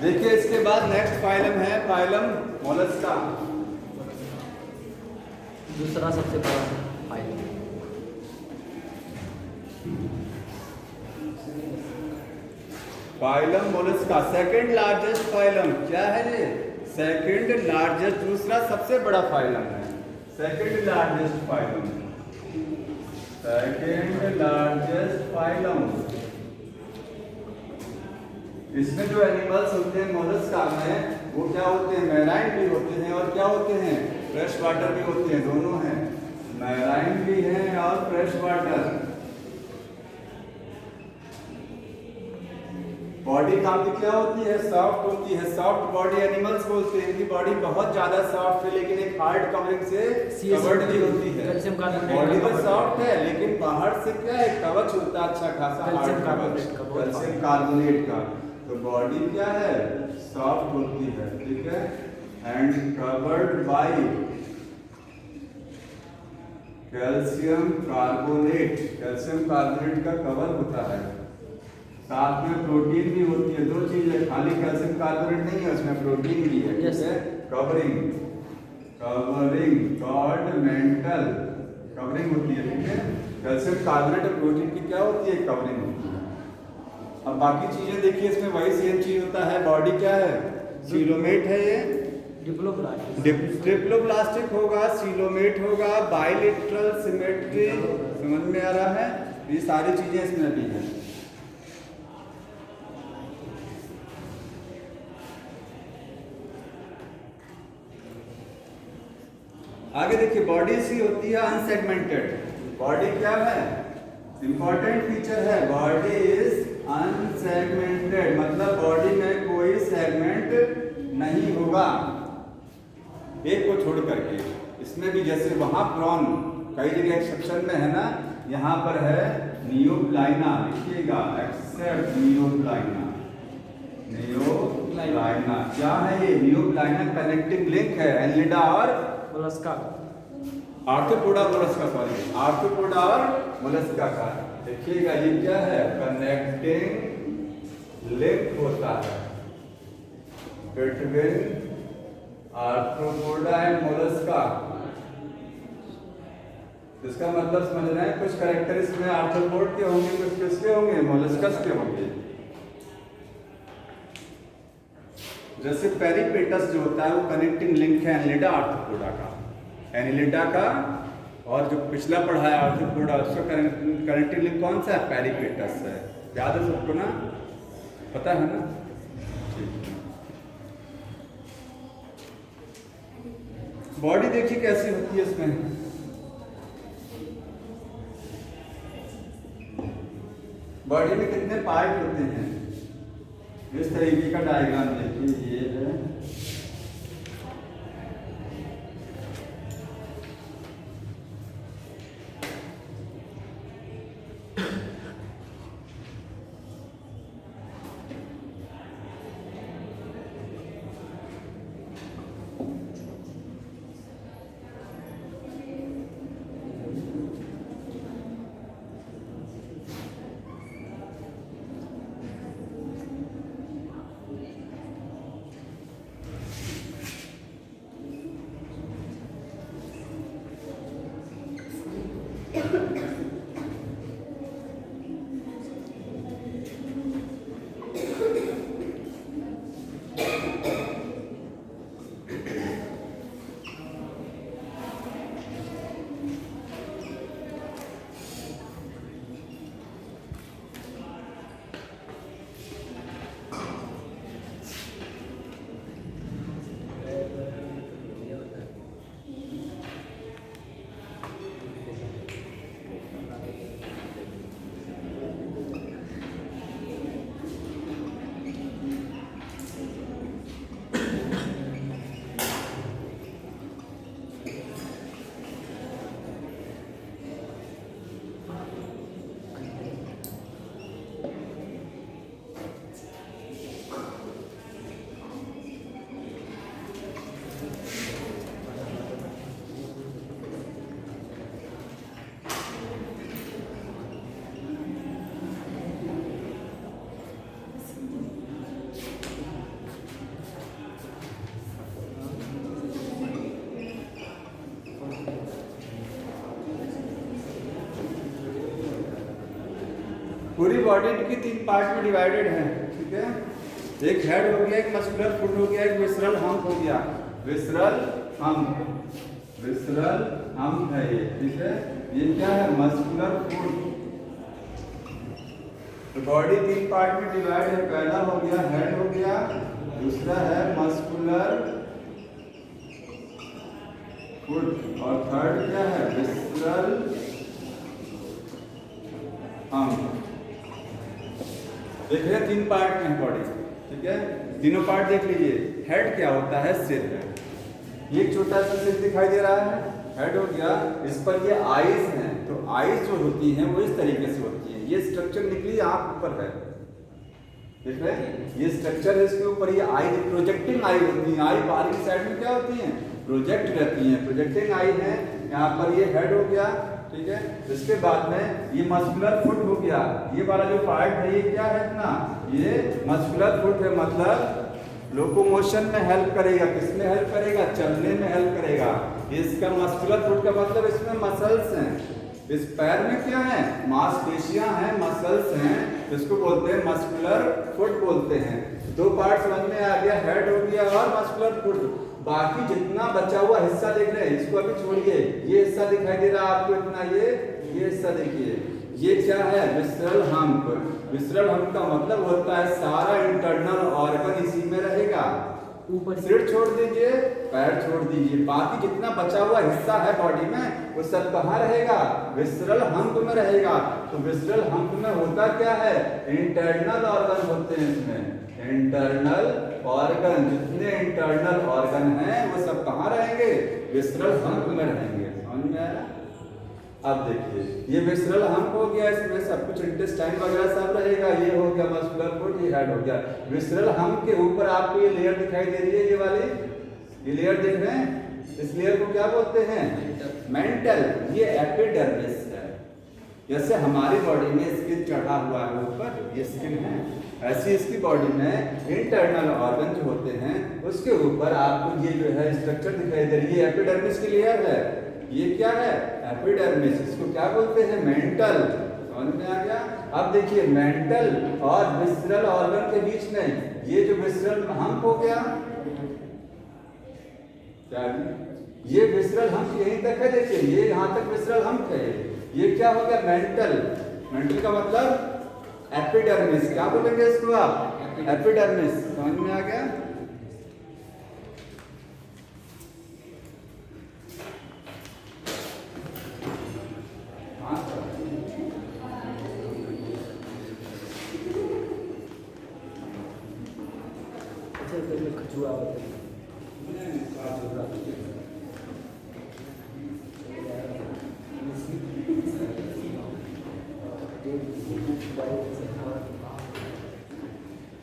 देखिए इसके बाद नेक्स्ट फाइलम है फाइलम मोलस्का। दूसरा सबसे बड़ा file. Phylum Mollusca second largest phylum. क्या है ये? सेकंड लार्जेस्ट, दूसरा सबसे बड़ा फाइलम है। Second largest phylum, second largest phylum. इसमें जो एनिमल्स होते हैं मोलस्का में वो क्या होते हैं? मैराइन भी होते हैं और क्या होते हैं? फ्रेश वाटर भी होते हैं, दोनों हैं। मैराइन भी हैं और फ्रेश वाटर। बॉडी काफी क्या होती है? सॉफ्ट होती है। सॉफ्ट बॉडी एनिमल्स बोलते हैं। इनकी बॉडी बहुत ज्यादा सॉफ्ट है लेकिन एक हार्ड कवरिंग से कवर्ड भी होती है। बॉडी तो सॉफ्ट है लेकिन बाहर से क्या है? कवच होता है अच्छा खासा, हार्ड कवच, कैल्शियम कार्बोनेट का। तो बॉडी क्या है? सॉफ्ट होती है, ठीक है, and covered by calcium carbonate. Calcium carbonate का कवर होता है, साथ में प्रोटीन भी होती है। दो चीज है, खाली कैल्शियम कार्बोनेट नहीं है, उसमें प्रोटीन भी है, ठीक है। कवरिंग, कवरिंग गॉडमेंटल कवरिंग होती है, ठीक है। कैल्शियम कार्बोनेट और प्रोटीन की क्या होती है? कवरिंग होती है। अब बाकी चीजें देखिए, इसमें वही सेम चीज होता है। बॉडी क्या है? सीलोमेट है, ये डिप्लोप्लास्टिक होगा, सीलोमेट होगा, बाइलेटरल सिमेट्री। समझ में आ रहा है? ये सारी चीजें इसमें भी हैं। आगे देखिए, बॉडी सी होती है अनसेगमेंटेड। बॉडी क्या है? इंपॉर्टेंट फीचर है, बॉडी इज अनसेगमेंटेड, मतलब बॉडी में कोई सेगमेंट नहीं होगा, एक को छोड़ करके। इसमें भी जैसे वहां प्रॉन कई जगह एक्सेप्शन में है ना, यहाँ पर है नियोप्लाइना, लिखिएगा एक्सेप्ट नियोप्लाइना। नियोप्लाइना क्या है? ये नियोप्लाइना कनेक्टिंग लिंक है एनिलिडा और Mollusca, arthropoda Mollusca, sorry arthropoda और मोलस्का का। देखिएगा ये क्या है? कनेक्टिंग लिंक होता है बिटवीन आर्थ्रोपोडा एंड मोलस्का। इसका मतलब समझ रहे हैं? कुछ कैरेक्टर इसमें आर्थ्रोपोड के होंगे, कुछ किसके होंगे? मोलस्कस के होंगे। जैसे पेरिपेटस जो होता है वो कनेक्टिंग लिंक है एनिलिडा आर्थ्रोपोडा का, एनिलिडा का, और जो पिछला पढ़ा है आर्थ्रोपोडा उसका कनेक्टिंग लिंक कौन सा है? पेरिपेटस है। याद है सबको ना, पता है ना? बॉडी देखिए कैसी होती है इसमें। बॉडी में कितने पार्ट होते हैं, इस तरीके का डायग्राम देखिए। ये है पूरी बॉडी की 3 पार्ट में डिवाइडेड है, ठीक है। एक हेड हो गया, एक मस्कुलर फुट हो गया, एक विसरल हम्प हो गया। विसरल हम्प है ये, ठीक है। ये क्या है? Muscular foot. तो बॉडी 3 पार्ट में डिवाइड है। पहला हो गया हेड हो गया, दूसरा है मस्कुलर फुट और थर्ड क्या है? Visceral hump. देख रहे 3 पार्ट में है बॉडी, ठीक है। तीनों पार्ट देख लीजिए। हेड क्या होता है? सिर है। ये एक छोटा सा सिर दिखाई दे रहा है, हेड हो गया। इस पर ये आईज हैं, तो आईज जो होती हैं वो इस तरीके से होती है। ये स्ट्रक्चर निकली आंख ऊपर है, देख रहे हैं? ये स्ट्रक्चर है, इसके ऊपर ये आई, प्रोजेक्टिंग आई होती है। आई बाहर की साइड में क्या होती है? प्रोजेक्ट रहती हैं, प्रोजेक्टिंग आई है। यहाँ पर ये हेड हो गया, ठीक है। इसके बाद में ये मस्कुलर फुट हो गया। ये वाला जो पार्ट है ये क्या है अपना? ये मस्कुलर फुट है, मतलब लोकोमोशन में हेल्प करेगा। किसमें हेल्प करेगा? चलने में हेल्प करेगा। इसका मस्कुलर फुट का मतलब इसमें मसल्स हैं। इस पैर में क्या है? मांसपेशियां हैं, मसल्स हैं, इसको बोलते हैं मस्कुलर फुट बोलते हैं। 2 पार्ट समझ में आ गया, हेड हो गया और मस्कुलर फुट। बाकी जितना बचा हुआ हिस्सा देख रहे हैं, इसको अभी छोड़िए। ये हिस्सा दिखाई दे रहा है आपको इतना, ये हिस्सा देखिए, ये क्या है? Visceral hump. विसरल हम्प का मतलब होता है सारा इंटरनल ऑर्गन इसी में रहेगा। ऊपर सिर छोड़ दीजिए, पैर छोड़ दीजिए, बाकी जितना बचा हुआ हिस्सा है बॉडी में वो सब कहाँ रहेगा? विसरल हम्प में रहेगा। तो विसरल हम्प में होता क्या है? इंटरनल ऑर्गन होते हैं इसमें। इंटरनल ऑर्गन, जितने इंटरनल ऑर्गन हैं वो सब कहाँ रहेंगे? विसरल हम्प में रहेंगे। समझ में आया? अब देखिए, ये विसरल हम्प हो गया, इसमें सब कुछ इंटेस्टाइन वगैरह सब रहेगा। ये हो गया मस्कुलर फुट, ये हेड हो गया। विसरल हम्प के ऊपर आपको ये लेयर दिखाई दे रही है, ये वाली, ये लेयर देख रहे हैं? इस लेयर को क्या बोलते हैं? मेंटल। ये एपिडर्मिस है। जैसे हमारी बॉडी में स्किन चढ़ा हुआ है ऊपर, ये स्किन है, ऐसी इसकी बॉडी में इंटरनल ऑर्गन जो होते हैं उसके ऊपर आपको ये जो है स्ट्रक्चर दिखाई दे रही है। एपिडर्मिस की लेयर है। ये क्या है? एपिडर्मिस। इसको क्या बोलते हैं? मेंटल। समझ में आ गया? अब देखिए, मेंटल और विसरल ऑर्गन के बीच में ये जो विसरल हम्प हो गया, क्या ये विसरल हम्प यहीं तक है। देखिए, ये यहाँ तक विसरल हम्प है। ये क्या हो गया? मेंटल। मेंटल का मतलब एपिडर्मिस। क्या बोलेंगे इसको आप? एपिडर्मिस। समझ में आ गया? खजुआ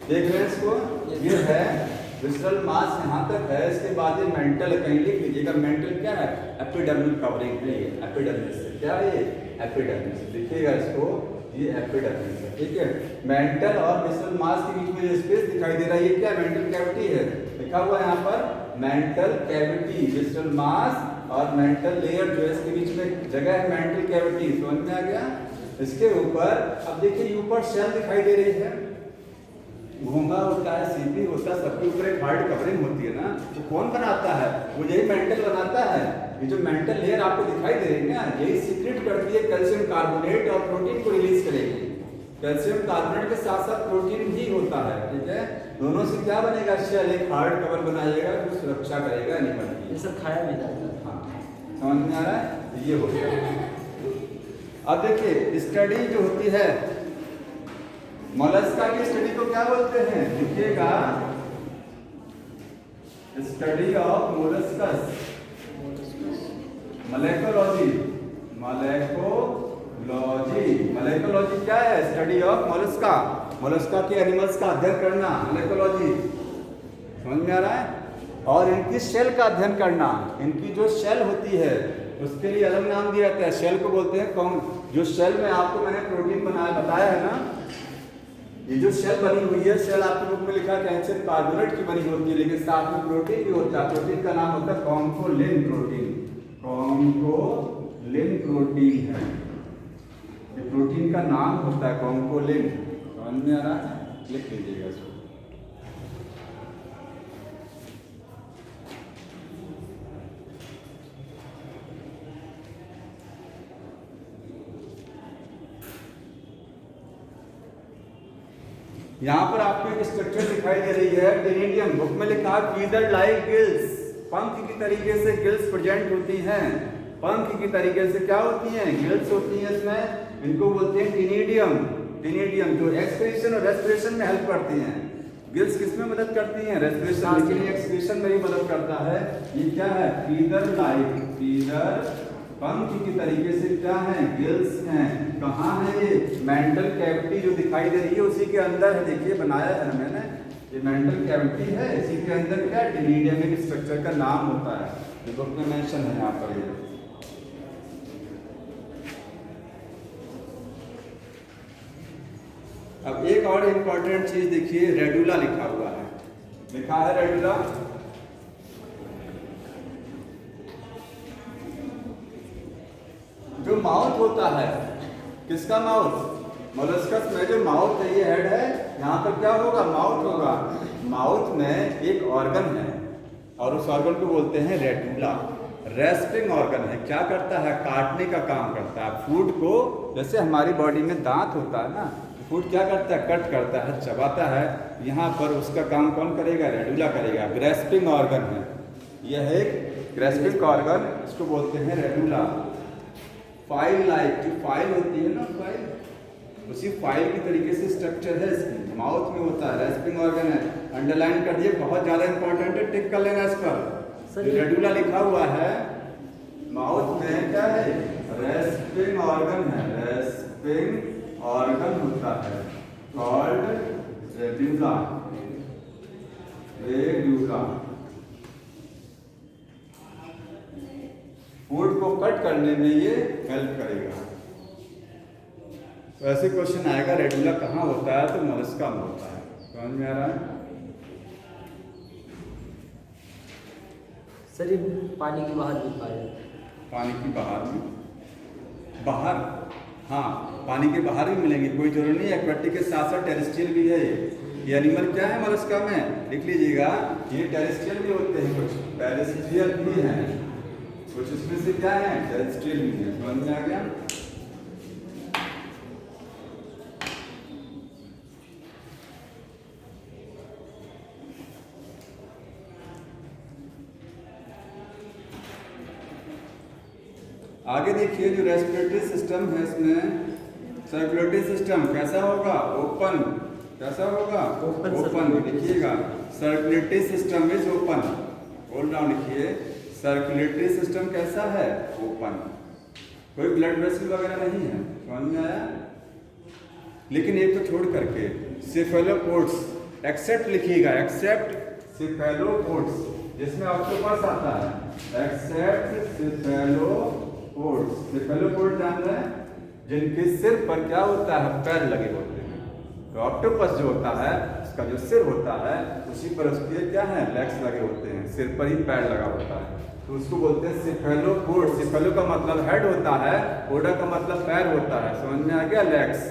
देख रहे हैं इसको? ये है विसरल मास, यहाँ तक है। इसके बाद ये मेंटल, कहीं लिख लीजिएगा। मेंटल क्या है? एपिडर्मल कवरिंग है ये। एपिडर्मिस से क्या है ये? एपिडर्मिस। लिखिएगा इसको, ये एपिडर्मिस है। ठीक है। मेंटल और विसरल मास के बीच में जो स्पेस दिखाई दे रहा है, ये क्या? मेंटल कैविटी है। लिखा हुआ है यहाँ पर मेंटल कैविटी। विसरल मास और मेंटल लेयर जो है इसके बीच में जगह है, मेंटल कैविटी। समझ में आ गया? इसके ऊपर अब देखिए ऊपर सेल दिखाई दे रही है। घोंघा होता है, सीपी होता है, सबके ऊपर एक हार्ड कवरिंग होती है ना। तो कौन बनाता है? वो यही मेंटल बनाता है। ये जो मेंटल लेयर आपको दिखाई दे रही है ना, यही सीक्रेट करती है कैल्शियम कार्बोनेट और प्रोटीन को रिलीज करेगी। कैल्शियम कार्बोनेट के साथ साथ प्रोटीन भी होता है। ठीक है। दोनों से क्या बनेगा? सेल एक हार्ड कवर बनाएगा जो सुरक्षा करेगा एनिमल की। ये सब खाया भी जाता है। हाँ, समझ में आ रहा है? ये हो गया। अब देखिए स्टडी जो होती है मोलस्का की, स्टडी को क्या बोलते हैं? लिखिएगा स्टडी ऑफ मोलस्कस, मोलेकोलॉजी। मोलेकोलॉजी क्या है? Study of Mollusca. मोलस्का के एनिमल्स का अध्ययन करना, मोलेकोलॉजी। समझ में आ रहा है? और इनकी सेल का अध्ययन करना। इनकी जो सेल होती है उसके लिए अलग नाम दिया जाता है। सेल को बोलते हैं कौन? जो सेल में आपको मैंने प्रोटीन बताया है ना, ये जो सेल बनी हुई है, सेल आपके बुक में लिखा है कैल्शियम कार्बोनेट की बनी होती है, लेकिन साथ में प्रोटीन भी होता है। प्रोटीन का नाम होता है कॉन्कोलिन प्रोटीन। कॉन्कोलिन प्रोटीन है, ये प्रोटीन का नाम होता है कॉन्कोलिन। समझ में आ रहा है? लिख लीजिएगा इसको। यहाँ पर आपको एक स्ट्रक्चर दिखाई दे रही है, टेनिडियम। बुक में लिखा है फीदर लाइक गिल्स, पंख की तरीके से गिल्स प्रेजेंट होती हैं। पंख की तरीके से क्या होती हैं? गिल्स होती हैं इसमें। इनको बोलते हैं टेनिडियम। टेनिडियम जो एक्सक्रीशन और रेस्पिरेशन में हेल्प करती हैं। गिल्स किस में मदद करती हैं? रेस्पिरेशन, लेकिन एक्सक्रीशन में भी मदद करता है। ये क्या है? फीदर लाइक, फीदर पंख की तरीके से क्या है? गिल्स हैं। कहाँ है ये? मेंटल कैविटी जो दिखाई दे रही है उसी के अंदर है। देखिए बनाया है मैंने, ये मेंटल कैविटी है। इसी के अंदर क्या? टेनिडियम एक स्ट्रक्चर का नाम होता है, ये बुक में मेंशन है यहाँ पर। ये अब एक और इम्पोर्टेंट चीज देखिए, रेडुला लिखा हुआ है। लिखा है रेडुला। जो माउथ होता है, किसका माउथ? मोलस्कस में जो माउथ है, ये हेड है। यहाँ पर क्या होगा? माउथ होगा। माउथ में एक ऑर्गन है और उस ऑर्गन को बोलते हैं रेडुला। रेस्पिंग ऑर्गन है। क्या करता है? काटने का काम करता है। फूड को, जैसे हमारी बॉडी में दांत होता है ना, फूड क्या करता है? कट करता है, चबाता है। यहाँ पर उसका काम कौन करेगा? रेडुला करेगा। ग्रेस्पिंग ऑर्गन है यह, एक ग्रेस्पिंग ऑर्गन, इसको बोलते हैं रेडुला। फाइल लाइक, जो फाइल होती है ना, फाइल, उसी फाइल की तरीके से स्ट्रक्चर है इसकी। माउथ में होता है, रेस्पिंग ऑर्गन है। अंडरलाइन कर दिए, बहुत ज्यादा इंपॉर्टेंट है, टिक कर लेना इस पर। रेडुला लिखा हुआ है, माउथ में क्या है? रेस्पिंग ऑर्गन है। रेस्पिंग ऑर्गन होता है कॉल्ड रेडुला। रेडुला फूड को कट करने में ये हेल्प करेगा। तो ऐसे क्वेश्चन आएगा, रेडुला कहाँ होता है? तो मोलस्का में होता है। समझ में आ रहा है? सर ये पानी के बाहर भी पाया जाता है। पानी की बाहर में, बाहर, हाँ पानी के बाहर भी मिलेंगे, कोई जरूरी नहीं है। एक्वेटिक के साथ साथ टेरेस्ट्रियल भी है। ये एनिमल क्या है मोलस्का में? लिख लीजिएगा, ये टेरेस्ट्रियल भी होते हैं, कुछ टेरेस्ट्रियल भी हैं, कुछ इसमें से क्या है? टेरेस्ट्रियल भी है। समझ में आ गया? आगे देखिए जो रेस्पिरेटरी सिस्टम है इसमें सर्कुलेटरी सिस्टम कैसा होगा? ओपन। कैसा होगा? ओपन। लिखिएगा circulatory system is open. All down लिखिए सर्कुलेटरी सिस्टम कैसा है? ओपन। कोई ब्लड वेसल वगैरह नहीं है, समझ में आया? लेकिन एक तो छोड़ करके सेफेलोपोड्स, एक्सेप्ट लिखिएगा, एक्सेप्ट सेफेलोपोड्स जिसमें ऑक्टोपस आता है, एक्सेप्ट सेफेलोपोड्स। सेफेलोपोड जान रहे हैं जिनके सिर पर क्या होता है? पैर लगे होते हैं। तो ऑक्टोपस जो होता है उसका जो सिर होता है उसी पर उसके क्या है? लेग्स लगे होते हैं, सिर पर ही पैर लगा होता है, तो उसको बोलते हैं सेफेलोपोड। सेफेलो का मतलब हेड होता है, पोडा का मतलब पैर होता है, समझ में आ गया? लेग्स।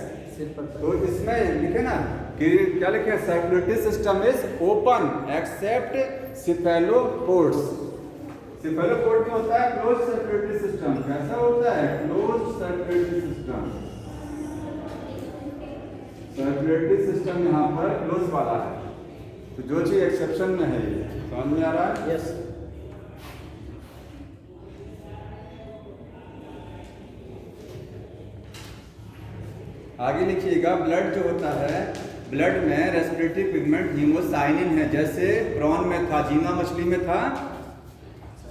तो इसमें लिखे ना कि क्या लिखे? Circulatory system is open except cephalopods. Cephalopod क्या होता है? Close circulatory system. कैसा होता है? Close circulatory system. Circulatory system यहाँ पर क्लोज वाला है, तो जो चीज एक्सेप्शन में है ये समझ में आ रहा है? यस। आगे लिखिएगा ब्लड जो होता है, ब्लड में रेस्पिरेटरी पिगमेंट हीमोसाइनिन है। जैसे प्रॉन में था, झींगा मछली में था,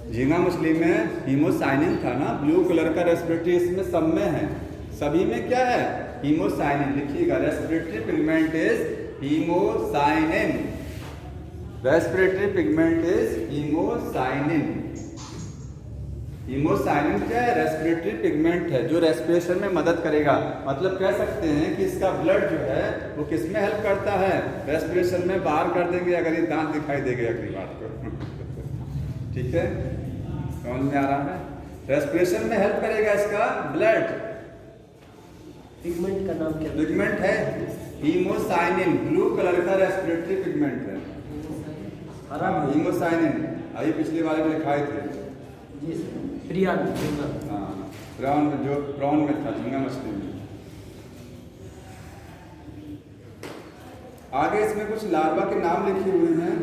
झींगा मछली में हीमोसाइनिन था ना, ब्लू कलर का रेस्पिरेटरी इसमें सब में है, सभी में क्या है? हीमोसाइनिन। लिखिएगा respiratory pigment is haemocyanin. Respiratory pigment is haemocyanin. Haemocyanin क्या है? रेस्पिरेटरी पिगमेंट है जो रेस्पिरेशन में मदद करेगा। मतलब कह सकते हैं कि इसका ब्लड जो है वो किस में हेल्प करता है? रेस्पिरेशन में। बाहर कर देंगे अगर ये दांत दिखाई देगा अगली बात को ठीक है, समझ में आ रहा है? रेस्पिरेशन में हेल्प करेगा इसका ब्लड। पिगमेंट का नाम क्या? पिगमेंट है हीमोसाइनिन, ब्लू कलर का रेस्पिरेटरी पिगमेंट है हीमोसाइनिन। अभी पिछली बार में लिखाए थे जी सर। प्रियान झींगा। हाँ, प्रॉन में, जो प्रॉन में था, झींगा मछली में। आगे इसमें कुछ लार्वा के नाम लिखे हुए हैं,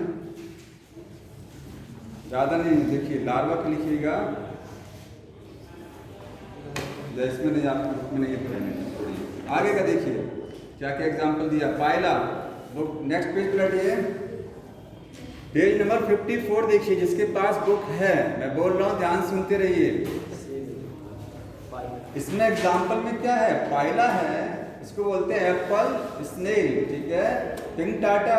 ज्यादा नहीं, देखिए लार्वा के लिखिएगा, इसमें नहीं, आपको में नहीं पढ़ेंगे। आगे का देखिए क्या क्या एग्जांपल दिया। पायला बुक, नेक्स्ट पेज पर हटिए, पेज नंबर 54 देखिए, जिसके पास बुक है, मैं बोल रहा हूँ ध्यान सुनते रहिए। इसमें एग्जांपल में क्या है? पायला है, इसको बोलते हैं एप्पल स्नेल, ठीक है। पिंक टाटा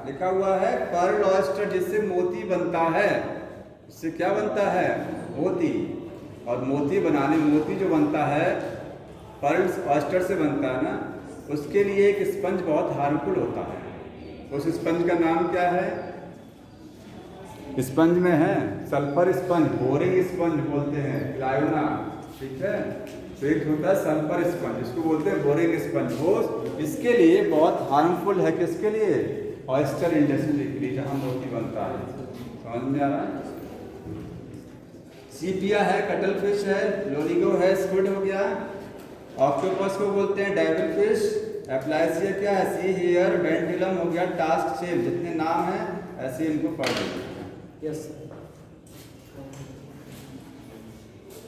लिखा हुआ है, पर्ल ऑयस्टर जिससे मोती बनता है, इससे क्या बनता है? मोती। और मोती बनाने, मोती जो बनता है पर्ल्स ऑयस्टर से बनता है ना, उसके लिए एक स्पंज बहुत हार्मफुल होता है। उस स्पंज का नाम क्या है? स्पंज में है सल्फर स्पंज, बोरिंग स्पंज बोलते हैं, क्लायोना, ठीक है। तो एक होता है सल्फर स्पंज, इसको बोलते हैं बोरिंग स्पंज। वो इसके लिए बहुत हार्मफुल है, किसके लिए? ऑयस्टर इंडस्ट्री के लिए, जहाँ मोती बनता है, समझ में आ रहा है? सीपिया है, कटल फिश है, लोरिगो है, स्क्विड हो गया। ऑक्टोपस को बोलते हैं डेविल फिश। एप्लाइसिया क्या है? सी हेयर, वेंटिलम हो गया, टास्क शेल। जितने नाम हैं ऐसे इनको पढ़ लीजिए। यस।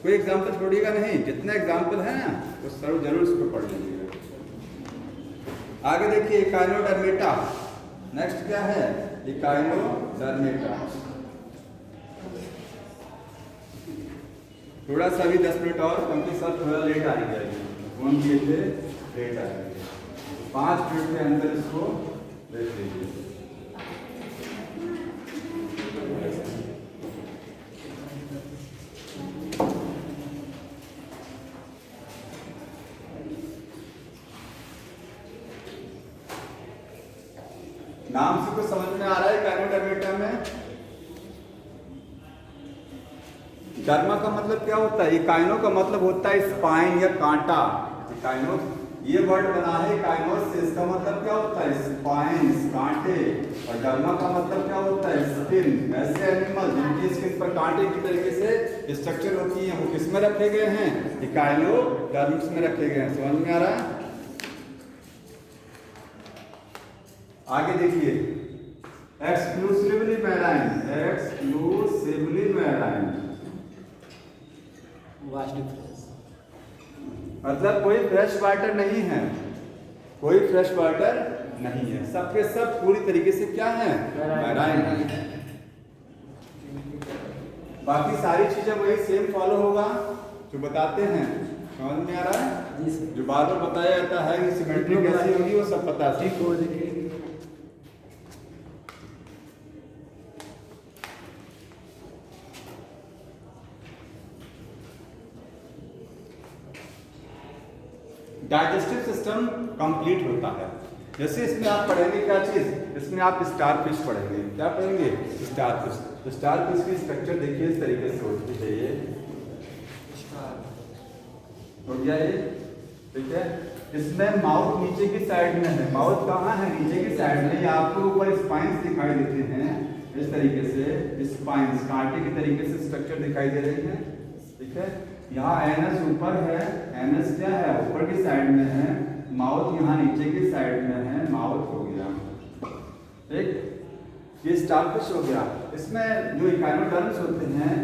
कोई एग्जाम्पल छोड़िएगा नहीं, जितने एग्जाम्पल है ना वो सब जरूर इसको पढ़ लीजिएगा। आगे देखिए इकाइनोडर्मेटा, नेक्स्ट क्या है? इकाइनोडर्मेटा। थोड़ा सा भी 10 मिनट और, क्योंकि सर थोड़ा लेट आ जाएगी, फोन किए थे, लेट आ जाएगी। 5 मिनट के अंदर इसको देख लीजिए। नाम से कुछ समझ में आ रहा है? इकाइनोडर्मेटा में डर्मा का मतलब क्या होता है? इकाइनो का मतलब होता है स्पाइन या कांटा। इकाइनो ये वर्ड बना है इकाइनोस से, इसका मतलब क्या होता है? स्पाइन, कांटे। और डर्मा का मतलब क्या होता है? स्किन। ऐसे एनिमल जिनकी स्किन पर कांटे की तरीके से स्ट्रक्चर होती है, वो किस में रखे गए हैं? इकाइनोडर्म्स में रखे गए हैं। समझ में आ रहा है? आगे देखिए exclusively marine, exclusively marine. Vast difference. मतलब कोई फ्रेश वाटर नहीं है, कोई फ्रेश वाटर नहीं है, सबके सब पूरी तरीके से क्या है, मैराइन है। बाकी सारी चीजें वही सेम फॉलो होगा जो बताते हैं, समझ में आ रहा है? जी सर। जो बार बार बताया जाता है कि सिमेट्री कैसी होगी वो सब पता है। ठीक हो जाएगी। डाइजेस्टिव सिस्टम कंप्लीट होता है। जैसे इसमें आप पढ़ेंगे क्या चीज, इसमें आप स्टार फिश पढ़ेंगे। क्या पढ़ेंगे? Star fish. तो स्टार फिश की स्ट्रक्चर देखिए इस तरीके से होती है। ये हो गया ये, ठीक है। इसमें माउथ नीचे की साइड में है। माउथ कहाँ है? नीचे की साइड में। ये आपको ऊपर स्पाइंस दिखाई देते हैं इस तरीके से, स्पाइंस कांटे के तरीके से स्ट्रक्चर दिखाई दे रही है, ठीक है। यहाँ एनस ऊपर है, एनस क्या है? ऊपर की साइड में है। माउथ यहाँ नीचे की साइड में है, माउथ हो गया, ठीक। ये स्टारफिश हो गया। इसमें जो इकाइनोडर्म्स होते हैं,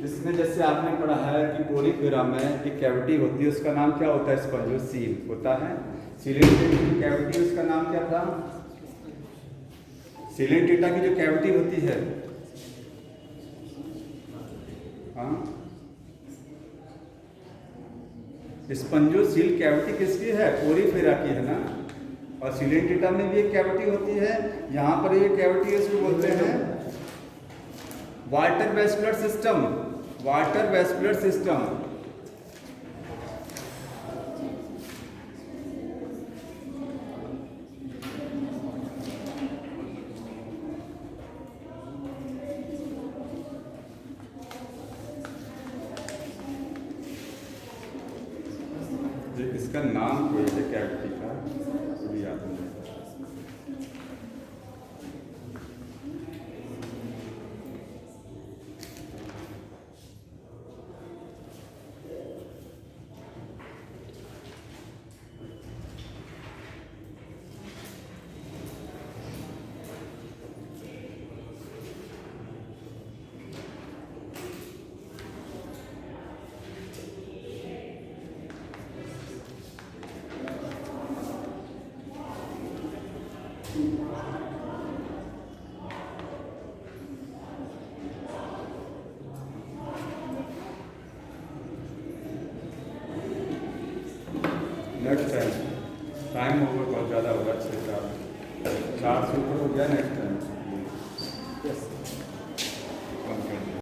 इसमें जैसे आपने पढ़ा है कि पोलिफेरा में एक कैविटी होती है, उसका नाम क्या होता है? स्पंजोसील होता है। सिलेंटेटा की कैविटी, उसका नाम क्या था? सिलेंटेटा की जो कैविटी होती है, हाँ, स्पंजोसील कैविटी किसकी है? पोलिफेरा की है ना। और सिलेंटेटा में भी एक कैविटी होती है। यहाँ पर ये कैविटी इसको बोलते हैं water vascular system. Water vascular system. इसका नाम कोई है कैविटी का, भी याद नहीं। नेक्स्ट टाइम, टाइम ओवर बहुत ज़्यादा होगा, 6-4 से ऊपर हो गया। नेक्स्ट